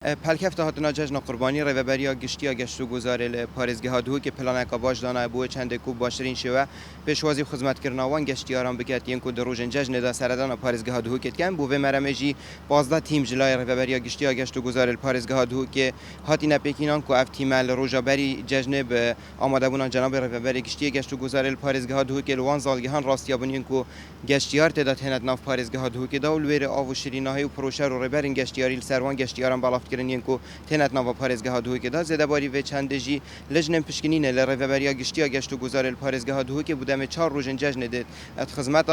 پلکفت هاتنا جشن قربانی ریوبریا گشتیا گشت و گزار پارێزگەها دوو که پلانک باش دانای بو چند کوب باشترین شوه پیشوازی خدمت کردنوان گشتیاران بکات ین کو دروژن جشن دا سردان پارێزگەها دوو که کن بو و مرمجی 15 تیم جلای ریوبریا گشتیا گشت و گزار پارێزگەها دوو که هاتی نپکینان کو اف تیم روجابری جشن به آماده بودن جناب ریوبریا گشتیا گشت و گزار پارێزگەها دوو که لوان زالگهان راستیابونین کو گشتیار تعداد هنت ناف پارێزگەها دوو که داول ور آو شیریناهی و پروژه رو ریبرین گشتیاری سروان گشتیاران بالا کردن کو تنت نوا پارێزگەها دوو که دا زده باری و چند جی لجنم پشکنین لریوبریا گشتیا گشت و گزار پارێزگەها دوو که بودم 4 روز جشن دید ات خدمت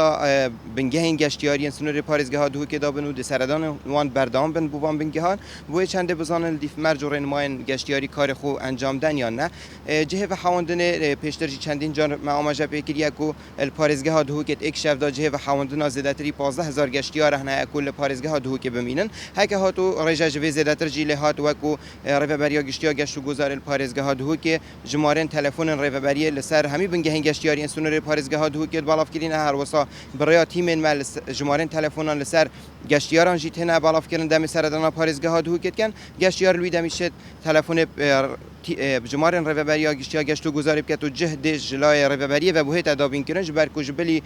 بنگه گشتیاری سنور پارێزگەها دوو که دا بنو د سردان وان بردام بن بوان بنگهان بو چند بزانن دیف مرجورن ماین گشتیاری کار خو انجام دن یا نه جه و خواندن پیشتر چندین جان ما آماجه پیکریا کو پارێزگەها دوو که یک شب دا جه و خواندن زدتری 15000 گشتیار نه کل پارێزگەها دوو که بمینن هک هاتو رجاج و زدتر جی لهات وکو ریوبریا گشتیا گشت و گزار پارێزگەها دوو که جمارن تلفن ریوبریا لسر همی بنگه گشتیاری سنور پارێزگەها دوو که بالاف کردن هر وسا برای تیم مل جمارن تلفنان لسر گشتیاران جی تنه بالاف کردن دم سردان پارێزگەها دوو که کن گشتیار لوی دمیشت تلفن جمارن ریوبریا گشتیا گشت و گزار بکت و جهد جلای ریوبریا و بوهت ادابین کرنج برکو جبلی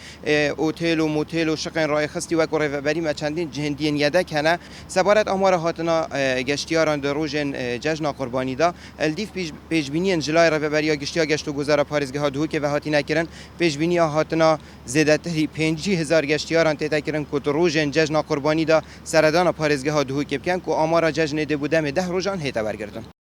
اوتل و موتل و شقن رای خستی و ریوبری ما چندین جهندین یده کنه سبارت آمار هاتنا گشتیاران در روزن جشن قربانی دا الدیف پیشبینی جلای ریوبریا گشتیا گشت و گزار پارێزگەها دوو که و هاتی نکردن پیشبینی هاتنا زیادتری 50000 گشتیاران تیتا کردن که در روزن جشن قربانی دا سردان پارێزگەها دوو که بکن که آمار جشن ده بودم 10 روزان هیتا برگردن